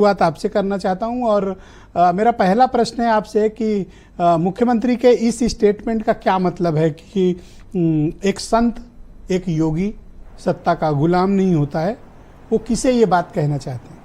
बात आपसे करना चाहता हूं और मेरा पहला प्रश्न है आपसे कि मुख्यमंत्री के इस स्टेटमेंट का क्या मतलब है कि एक संत, एक योगी सत्ता का गुलाम नहीं होता है, वो किसे ये बात कहना चाहते हैं?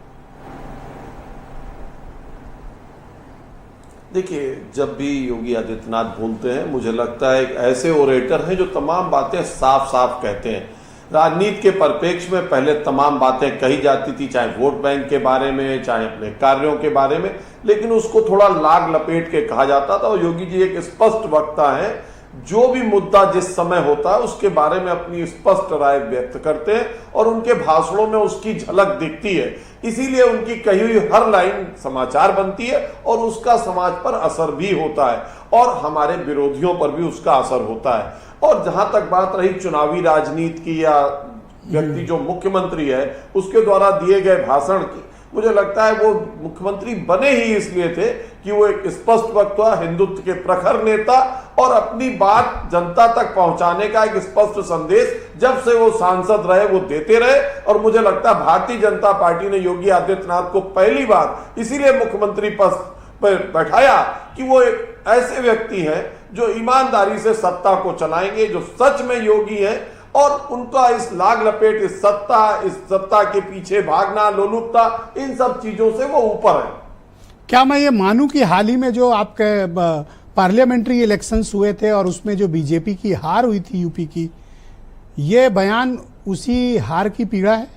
देखिए, जब भी योगी आदित्यनाथ बोलते हैं मुझे लगता है एक ऐसे ओरेटर हैं जो तमाम बातें साफ साफ कहते हैं। राजनीति के परिप्रेक्ष्य में पहले तमाम बातें कही जाती थी, चाहे वोट बैंक के बारे में, चाहे अपने कार्यों के बारे में, लेकिन उसको थोड़ा लाग लपेट के कहा जाता था। और योगी जी एक स्पष्ट वक्ता है, जो भी मुद्दा जिस समय होता है उसके बारे में अपनी स्पष्ट राय व्यक्त करते हैं और उनके भाषणों में उसकी झलक दिखती है। इसीलिए उनकी कही हुई हर लाइन समाचार बनती है और उसका समाज पर असर भी होता है और हमारे विरोधियों पर भी उसका असर होता है। और जहां तक बात रही चुनावी राजनीति की या व्यक्ति जो मुख्यमंत्री है उसके द्वारा दिए गए भाषण की, मुझे लगता है वो मुख्यमंत्री बने ही इसलिए थे कि वो एक स्पष्ट वक्ता, हिंदुत्व के प्रखर नेता और अपनी बात जनता तक पहुंचाने का एक स्पष्ट संदेश जब से वो सांसद रहे वो देते रहे। और मुझे लगता है भारतीय जनता पार्टी ने योगी आदित्यनाथ को पहली बार इसीलिए मुख्यमंत्री पद पर बैठाया कि वो एक ऐसे व्यक्ति हैं जो ईमानदारी से सत्ता को चलाएंगे, जो सच में योगी हैं और उनका इस लाग लपेट, इस सत्ता के पीछे भागना, लोलुपता, इन सब चीजों से वो ऊपर है। क्या मैं ये मानूं कि हाल ही में जो आपके पार्लियामेंट्री इलेक्शंस हुए थे और उसमें जो बीजेपी की हार हुई थी यूपी की, ये बयान उसी हार की पीड़ा है?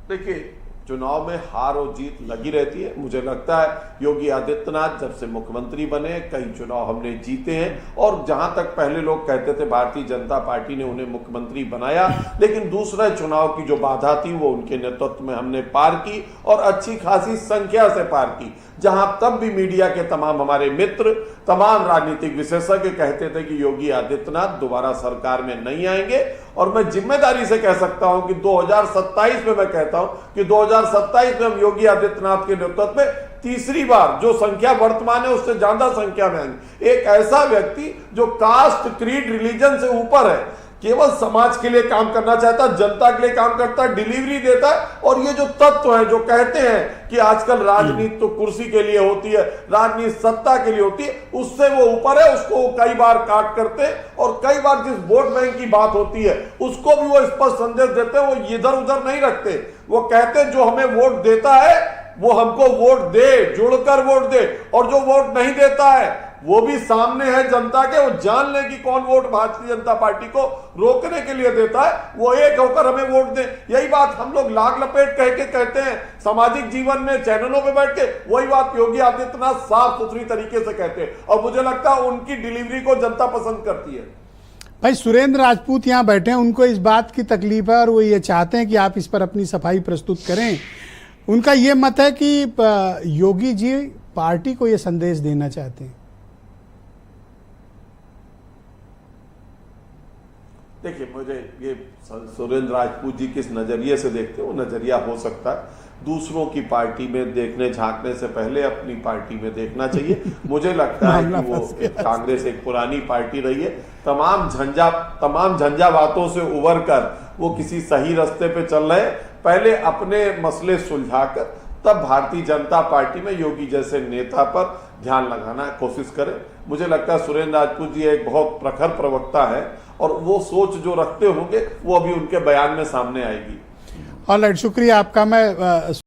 देखिए, चुनाव में हार और जीत लगी रहती है। मुझे लगता है योगी आदित्यनाथ जब से मुख्यमंत्री बने कई चुनाव हमने जीते हैं और जहां तक पहले लोग कहते थे भारतीय जनता पार्टी ने उन्हें मुख्यमंत्री बनाया, लेकिन दूसरे चुनाव की जो बाधा थी वो उनके नेतृत्व में हमने पार की और अच्छी खासी संख्या से पार की। जहां तब भी मीडिया के तमाम हमारे मित्र, तमाम राजनीतिक विशेषज्ञ कहते थे कि योगी आदित्यनाथ दोबारा सरकार में नहीं आएंगे। और मैं जिम्मेदारी से कह सकता हूं कि 2027 में मैं कहता हूं कि 2027 में हम योगी आदित्यनाथ के नेतृत्व में तीसरी बार, जो संख्या वर्तमान है उससे ज्यादा संख्या में आएंगे। एक ऐसा व्यक्ति जो कास्ट, क्रीड, रिलीजन से ऊपर है, केवल समाज के लिए काम करना चाहता है, जनता के लिए काम करता है, डिलीवरी देता है। और ये जो तत्व है जो कहते हैं कि आजकल राजनीति तो कुर्सी के लिए होती है, राजनीति सत्ता के लिए होती है, उससे वो ऊपर है। उसको कई बार काट करते हैं और कई बार जिस वोट बैंक की बात होती है उसको भी वो स्पष्ट संदेश देते हैं। वो इधर उधर नहीं रखते, वो कहते हैं जो हमें वोट देता है वो हमको वोट दे, जुड़कर वोट दे, और जो वोट नहीं देता है वो भी सामने है जनता के, वो जान ले कि कौन वोट भारतीय जनता पार्टी को रोकने के लिए देता है, वो एक होकर हमें वोट दे। यही बात हम लोग लाग लपेट कह के कहते हैं सामाजिक जीवन में, चैनलों पे बैठ के, वही बात योगी आदित्यनाथ साफ सुथरी तरीके से कहते हैं और मुझे लगता है उनकी डिलीवरी को जनता पसंद करती है। भाई, सुरेंद्र राजपूत यहाँ बैठे हैं, उनको इस बात की तकलीफ है और वो ये चाहते हैं कि आप इस पर अपनी सफाई प्रस्तुत करें। उनका ये मत है कि योगी जी पार्टी को ये संदेश देना चाहते हैं। देखिए, मुझे ये सुरेंद्र राजपूत जी किस नजरिए से देखते हैं वो नजरिया हो सकता है, दूसरों की पार्टी में देखने झांकने से पहले अपनी पार्टी में देखना चाहिए। मुझे लगता है कि वो कांग्रेस एक पुरानी पार्टी रही है, तमाम झंझावातों से उबर कर वो किसी सही रास्ते पे चल रहे हैं। पहले अपने मसले सुलझाकर तब भारतीय जनता पार्टी में योगी जैसे नेता पर ध्यान लगाना कोशिश करें। मुझे लगता है सुरेंद्र राजपूत जी एक बहुत प्रखर प्रवक्ता है और वो सोच जो रखते होंगे वो अभी उनके बयान में सामने आएगी। ऑलराइट, शुक्रिया आपका। मैं